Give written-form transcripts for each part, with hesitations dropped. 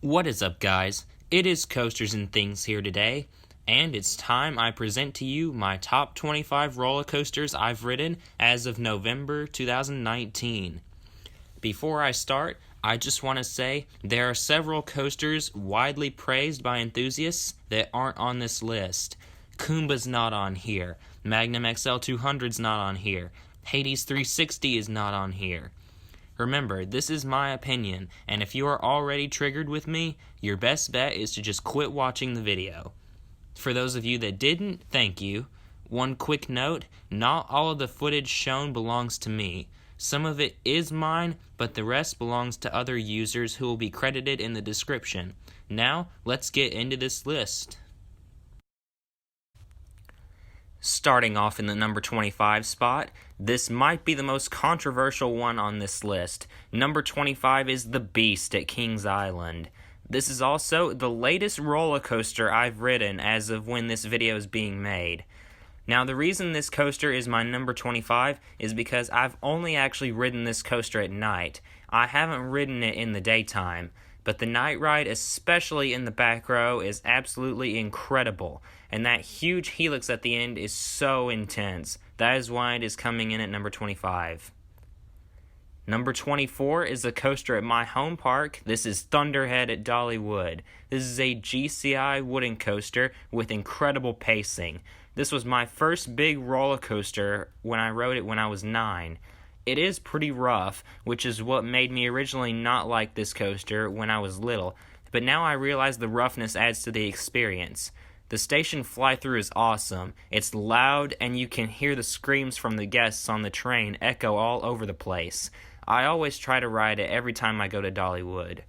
What is up, guys? It is Coasters and Things here today, and it's time I present to you my top 25 roller coasters I've ridden as of November 2019. Before I start, I just want to say there are several coasters widely praised by enthusiasts that aren't on this list. Kumba's not on here, Magnum XL 200's not on here, Hades 360 is not on here. Remember, this is my opinion, and if you are already triggered with me, your best bet is to just quit watching the video. For those of you that didn't, thank you. One quick note, not all of the footage shown belongs to me. Some of it is mine, but the rest belongs to other users who will be credited in the description. Now, let's get into this list. Starting off in the number 25 spot, this might be the most controversial one on this list. Number 25 is the Beast at Kings Island. This is also the latest roller coaster I've ridden as of when this video is being made. Now, the reason this coaster is my number 25 is because I've only actually ridden this coaster at night. I haven't ridden it in the daytime, but the night ride, especially in the back row, is absolutely incredible, and that huge helix at the end is so intense. That is why it is coming in at number 25. Number 24 is a coaster at my home park. This is Thunderhead at Dollywood. This is a GCI wooden coaster with incredible pacing. This was my first big roller coaster when I rode it when I was 9. It is pretty rough, which is what made me originally not like this coaster when I was little, but now I realize the roughness adds to the experience. The station fly-through is awesome. It's loud, and you can hear the screams from the guests on the train echo all over the place. I always try to ride it every time I go to Dollywood.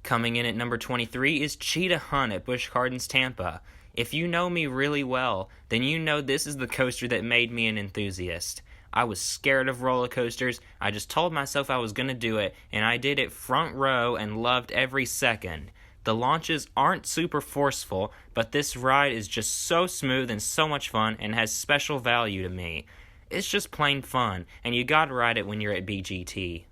Coming in at number 23 is Cheetah Hunt at Busch Gardens, Tampa. If you know me really well, then you know this is the coaster that made me an enthusiast. I was scared of roller coasters. I just told myself I was going to do it, and I did it front row and loved every second. The launches aren't super forceful, but this ride is just so smooth and so much fun and has special value to me. It's just plain fun, and you gotta ride it when you're at BGT.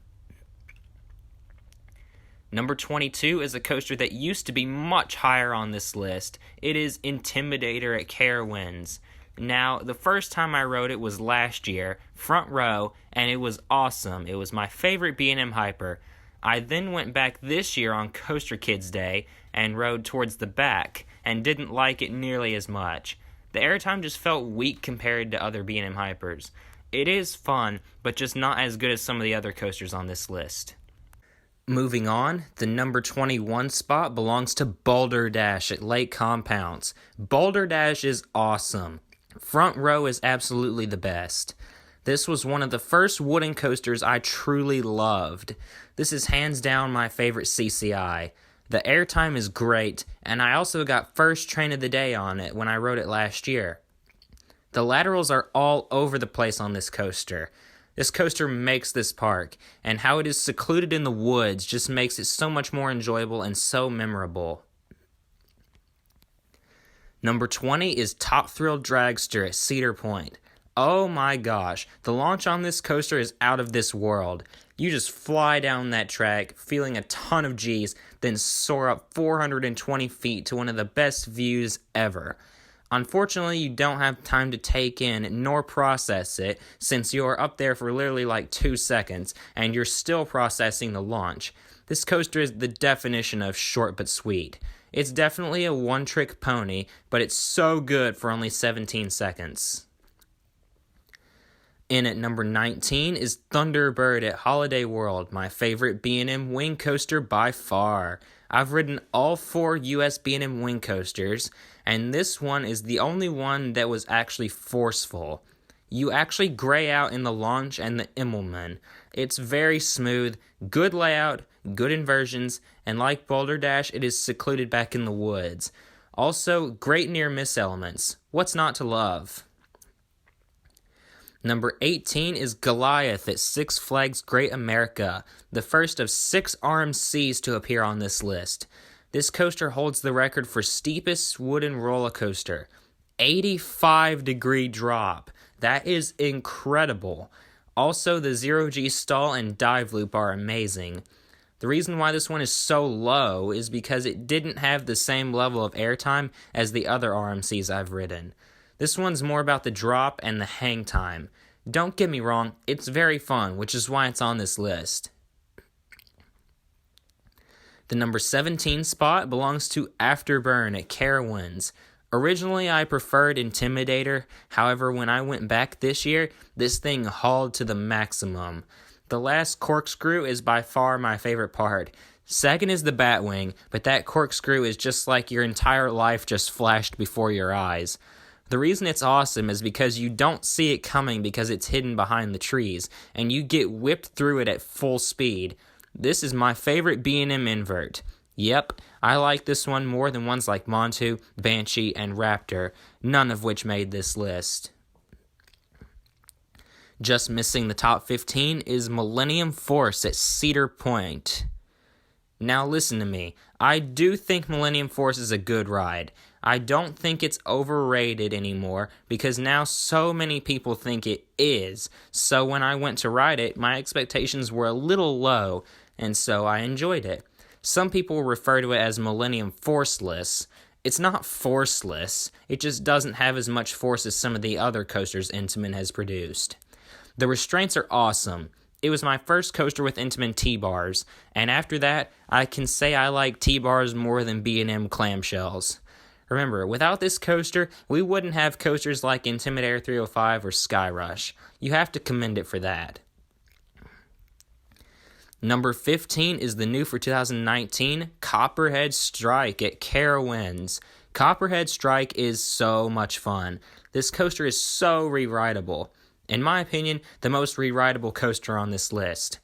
Number 22 is a coaster that used to be much higher on this list. It is Intimidator at Carowinds. Now, the first time I rode it was last year, front row, and it was awesome. It was my favorite B&M Hyper. I then went back this year on Coaster Kids Day and rode towards the back, and didn't like it nearly as much. The airtime just felt weak compared to other B&M Hypers. It is fun, but just not as good as some of the other coasters on this list. Moving on, the number 21 spot belongs to Boulder Dash at Lake Compounce. Boulder Dash is awesome. Front row is absolutely the best. This was one of the first wooden coasters I truly loved. This is hands down my favorite CCI. The airtime is great, and I also got first train of the day on it when I rode it last year. The laterals are all over the place on this coaster. This coaster makes this park, and how it is secluded in the woods just makes it so much more enjoyable and so memorable. Number 20 is Top Thrill Dragster at Cedar Point. Oh my gosh, the launch on this coaster is out of this world. You just fly down that track, feeling a ton of G's, then soar up 420 feet to one of the best views ever. Unfortunately, you don't have time to take in nor process it, since you are up there for literally like 2 seconds, and you're still processing the launch. This coaster is the definition of short but sweet. It's definitely a one-trick pony, but it's so good for only 17 seconds. In at number 19 is Thunderbird at Holiday World, my favorite B&M wing coaster by far. I've ridden all 4 US B&M wing coasters, and this one is the only one that was actually forceful. You actually gray out in the launch and the Immelman. It's very smooth, good layout, good inversions, and like Boulder Dash, it is secluded back in the woods. Also, great near-miss elements. What's not to love? Number 18 is Goliath at Six Flags Great America, the first of 6 RMCs to appear on this list. This coaster holds the record for steepest wooden roller coaster. 85-degree drop. That is incredible. Also, the 0G stall and dive loop are amazing. The reason why this one is so low is because it didn't have the same level of airtime as the other RMCs I've ridden. This one's more about the drop and the hang time. Don't get me wrong, it's very fun, which is why it's on this list. The number 17 spot belongs to Afterburn at Carowinds. Originally, I preferred Intimidator. However, when I went back this year, this thing hauled to the maximum. The last corkscrew is by far my favorite part. Second is the Batwing, but that corkscrew is just like your entire life just flashed before your eyes. The reason it's awesome is because you don't see it coming because it's hidden behind the trees, and you get whipped through it at full speed. This is my favorite B&M invert. Yep, I like this one more than ones like Montu, Banshee, and Raptor, none of which made this list. Just missing the top 15 is Millennium Force at Cedar Point. Now listen to me, I do think Millennium Force is a good ride. I don't think it's overrated anymore because now so many people think it is. So when I went to ride it, my expectations were a little low, and so I enjoyed it. Some people refer to it as Millennium Forceless. It's not forceless, it just doesn't have as much force as some of the other coasters Intamin has produced. The restraints are awesome. It was my first coaster with Intamin T-bars, and after that, I can say I like T-bars more than B&M clamshells. Remember, without this coaster, we wouldn't have coasters like Intimidator 305 or Skyrush. You have to commend it for that. Number 15 is the new for 2019, Copperhead Strike at Carowinds. Copperhead Strike is so much fun. This coaster is so re-rideable. In my opinion, the most re-rideable coaster on this list.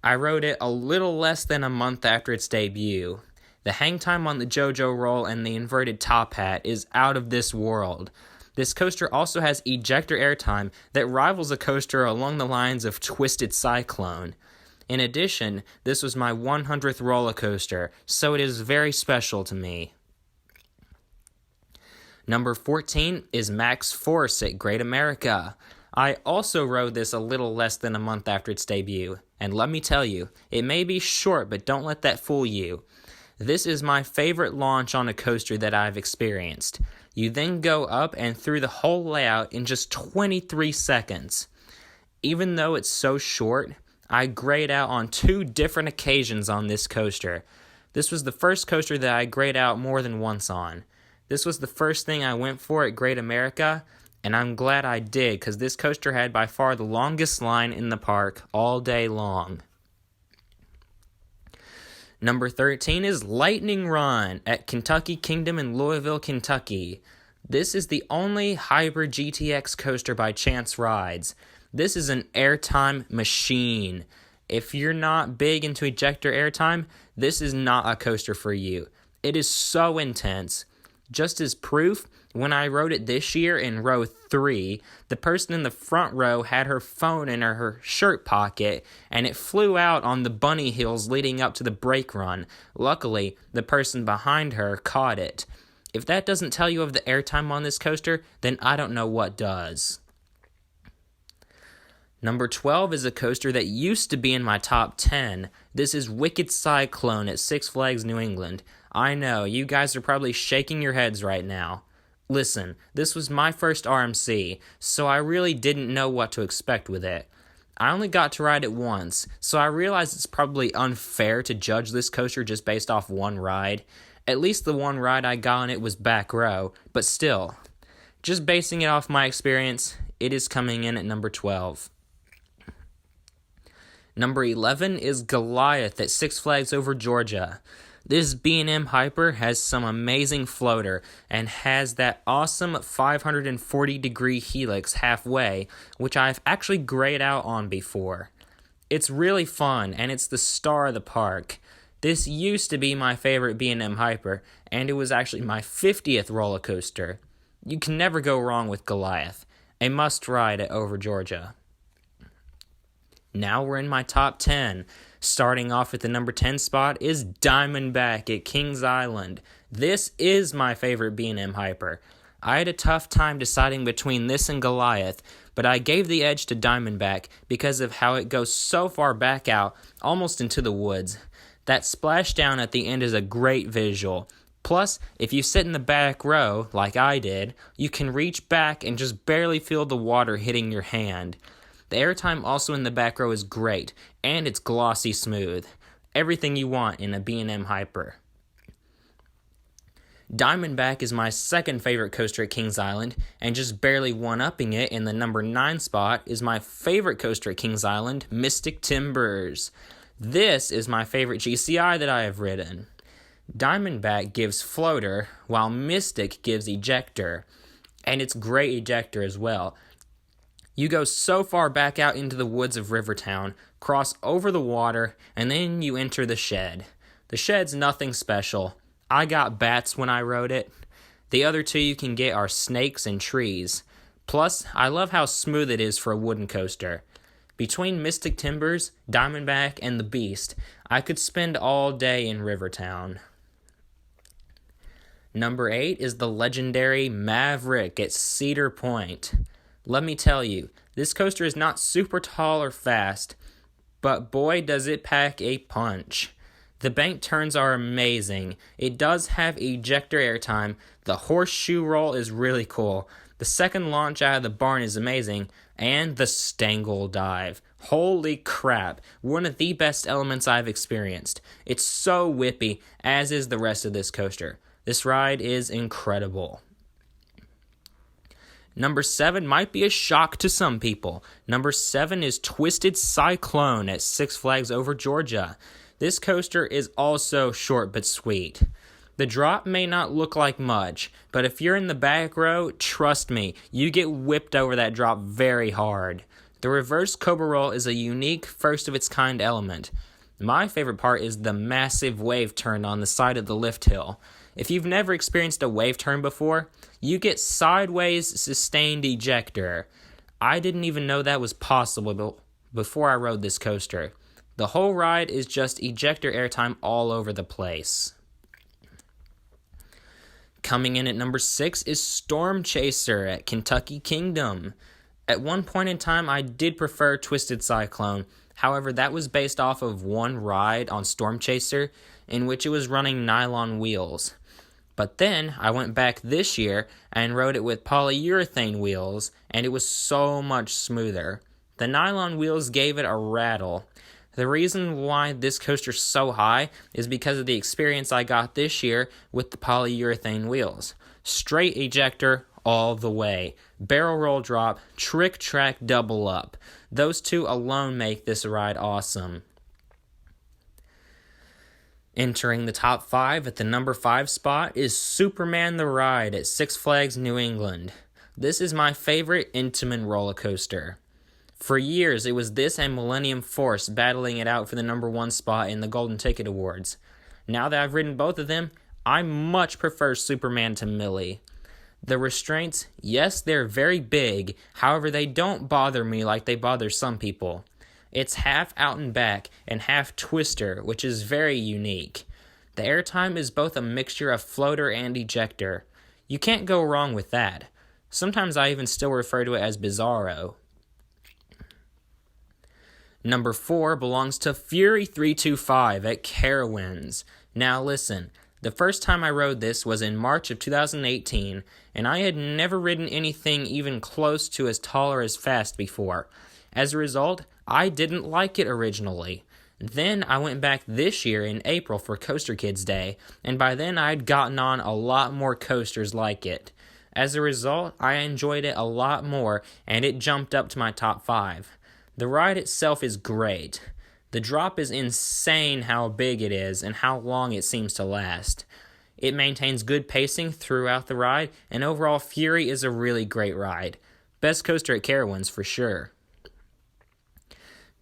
I rode it a little less than a month after its debut. The hang time on the JoJo roll and the inverted top hat is out of this world. This coaster also has ejector airtime that rivals a coaster along the lines of Twisted Cyclone. In addition, this was my 100th roller coaster, so it is very special to me. Number 14 is Max Force at Great America. I also rode this a little less than a month after its debut, and let me tell you, it may be short, but don't let that fool you. This is my favorite launch on a coaster that I've experienced. You then go up and through the whole layout in just 23 seconds. Even though it's so short, I grayed out on 2 different occasions on this coaster. This was the first coaster that I grayed out more than once on. This was the first thing I went for at Great America, and I'm glad I did because this coaster had by far the longest line in the park all day long. Number 13 is Lightning Run at Kentucky Kingdom in Louisville, Kentucky. This is the only hybrid GTX coaster by Chance Rides. This is an airtime machine. If you're not big into ejector airtime, this is not a coaster for you. It is so intense. Just as proof, when I rode it this year in row 3, the person in the front row had her phone in her shirt pocket, and it flew out on the bunny hills leading up to the brake run. Luckily, the person behind her caught it. If that doesn't tell you of the airtime on this coaster, then I don't know what does. Number 12 is a coaster that used to be in my top 10. This is Wicked Cyclone at Six Flags New England. I know, you guys are probably shaking your heads right now. Listen, this was my first RMC, so I really didn't know what to expect with it. I only got to ride it once, so I realize it's probably unfair to judge this coaster just based off one ride. At least the one ride I got on it was back row, but still. Just basing it off my experience, it is coming in at number 12. Number 11 is Goliath at Six Flags Over Georgia. This B&M Hyper has some amazing floater and has that awesome 540-degree helix halfway, which I've actually grayed out on before. It's really fun, and it's the star of the park. This used to be my favorite B&M Hyper, and it was actually my 50th roller coaster. You can never go wrong with Goliath. A must-ride at Over Georgia. Now we're in my top 10. Starting off at the number 10 spot is Diamondback at Kings Island. This is my favorite B&M Hyper. I had a tough time deciding between this and Goliath, but I gave the edge to Diamondback because of how it goes so far back out, almost into the woods. That splashdown at the end is a great visual. Plus, if you sit in the back row, like I did, you can reach back and just barely feel the water hitting your hand. The airtime also in the back row is great, and it's glossy smooth. Everything you want in a B&M Hyper. Diamondback is my second favorite coaster at Kings Island, and just barely one-upping it in the number 9 spot is my favorite coaster at Kings Island, Mystic Timbers. This is my favorite GCI that I have ridden. Diamondback gives floater, while Mystic gives ejector, and it's great ejector as well. You go so far back out into the woods of Rivertown, cross over the water, and then you enter the shed. The shed's nothing special. I got bats when I rode it. The other two you can get are snakes and trees. Plus, I love how smooth it is for a wooden coaster. Between Mystic Timbers, Diamondback, and the Beast, I could spend all day in Rivertown. Number 8 is the legendary Maverick at Cedar Point. Let me tell you, this coaster is not super tall or fast, but boy does it pack a punch. The bank turns are amazing. It does have ejector airtime. The horseshoe roll is really cool. The second launch out of the barn is amazing. And the Stangle dive. Holy crap. One of the best elements I've experienced. It's so whippy, as is the rest of this coaster. This ride is incredible. Number 7 might be a shock to some people. Number 7 is Twisted Cyclone at Six Flags Over Georgia. This coaster is also short but sweet. The drop may not look like much, but if you're in the back row, trust me, you get whipped over that drop very hard. The reverse Cobra Roll is a unique, first-of-its-kind element. My favorite part is the massive wave turn on the side of the lift hill. If you've never experienced a wave turn before, you get sideways sustained ejector. I didn't even know that was possible before I rode this coaster. The whole ride is just ejector airtime all over the place. Coming in at number 6 is Storm Chaser at Kentucky Kingdom. At one point in time, I did prefer Twisted Cyclone. However, that was based off of one ride on Storm Chaser, in which it was running nylon wheels. But then, I went back this year and rode it with polyurethane wheels, and it was so much smoother. The nylon wheels gave it a rattle. The reason why this coaster's so high is because of the experience I got this year with the polyurethane wheels. Straight ejector all the way. Barrel roll drop, trick track double up. Those two alone make this ride awesome. Entering the top 5 at the number 5 spot is Superman the Ride at Six Flags New England. This is my favorite Intamin roller coaster. For years, it was this and Millennium Force battling it out for the number 1 spot in the Golden Ticket Awards. Now that I've ridden both of them, I much prefer Superman to Millie. The restraints, yes, they're very big, however, they don't bother me like they bother some people. It's half out and back and half twister, which is very unique. The airtime is both a mixture of floater and ejector. You can't go wrong with that. Sometimes I even still refer to it as Bizarro. Number 4 belongs to Fury 325 at Carowinds. Now listen, the first time I rode this was in March of 2018, and I had never ridden anything even close to as tall or as fast before. As a result, I didn't like it originally. Then I went back this year in April for Coaster Kids Day, and by then I'd gotten on a lot more coasters like it. As a result, I enjoyed it a lot more, and it jumped up to my top 5. The ride itself is great. The drop is insane how big it is and how long it seems to last. It maintains good pacing throughout the ride, and overall Fury is a really great ride. Best coaster at Carowinds for sure.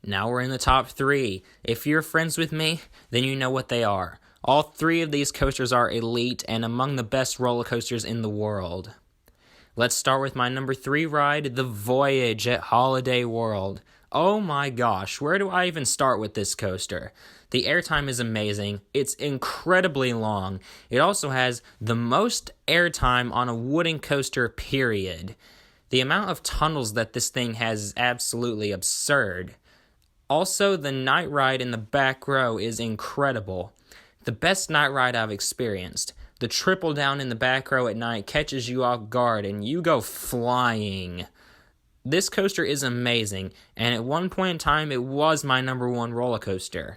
Now we're in the top 3. If you're friends with me, then you know what they are. All 3 of these coasters are elite and among the best roller coasters in the world. Let's start with my number 3 ride, The Voyage at Holiday World. Oh my gosh, where do I even start with this coaster? The airtime is amazing. It's incredibly long. It also has the most airtime on a wooden coaster, period. The amount of tunnels that this thing has is absolutely absurd. Also, the night ride in the back row is incredible. The best night ride I've experienced. The triple down in the back row at night catches you off guard and you go flying. This coaster is amazing, and at one point in time, it was my number one roller coaster.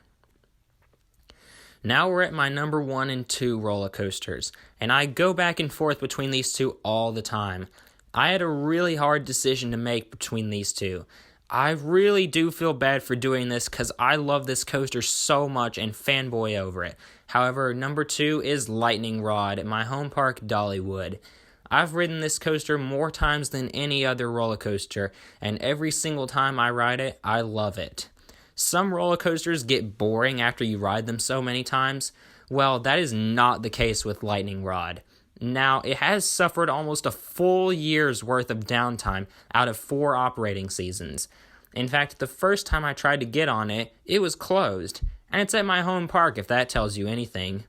Now we're at my number 1 and 2 roller coasters, and I go back and forth between these two all the time. I had a really hard decision to make between these two. I really do feel bad for doing this because I love this coaster so much and fanboy over it. However, number 2 is Lightning Rod at my home park, Dollywood. I've ridden this coaster more times than any other roller coaster, and every single time I ride it, I love it. Some roller coasters get boring after you ride them so many times. Well, that is not the case with Lightning Rod. Now, it has suffered almost a full year's worth of downtime out of 4 operating seasons. In fact, the first time I tried to get on it, it was closed. And it's at my home park, if that tells you anything.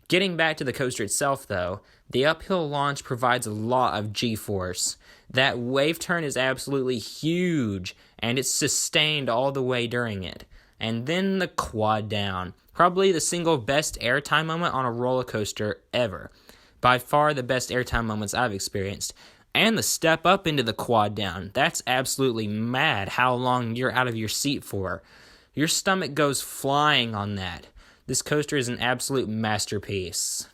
Getting back to the coaster itself, though, the uphill launch provides a lot of G-force. That wave turn is absolutely huge, and it's sustained all the way during it. And then the quad down. Probably the single best airtime moment on a roller coaster ever. By far the best airtime moments I've experienced. And the step up into the quad down. That's absolutely mad how long you're out of your seat for. Your stomach goes flying on that. This coaster is an absolute masterpiece.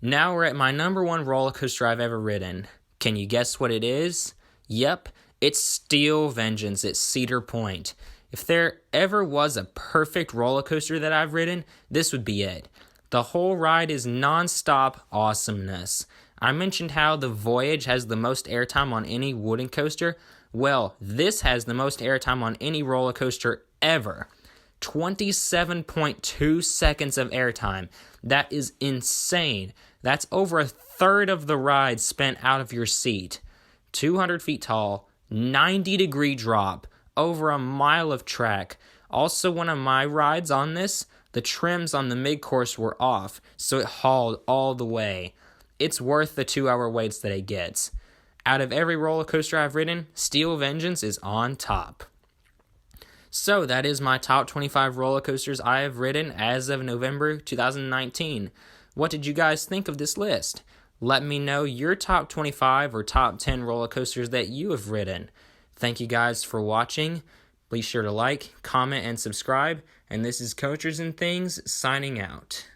Now we're at my number 1 roller coaster I've ever ridden. Can you guess what it is? Yep, it's Steel Vengeance at Cedar Point. If there ever was a perfect roller coaster that I've ridden, this would be it. The whole ride is non-stop awesomeness. I mentioned how the Voyage has the most airtime on any wooden coaster. Well, this has the most airtime on any roller coaster ever. 27.2 seconds of airtime. That is insane. That's over a third of the ride spent out of your seat. 200 feet tall, 90-degree drop, over a mile of track. Also, one of my rides on this, the trims on the mid-course were off, so it hauled all the way. It's worth the 2-hour waits that it gets. Out of every roller coaster I've ridden, Steel Vengeance is on top. So that is my top 25 roller coasters I have ridden as of November 2019. What did you guys think of this list? Let me know your top 25 or top 10 roller coasters that you have ridden. Thank you guys for watching. Be sure to like, comment, and subscribe. And this is Coasters and Things signing out.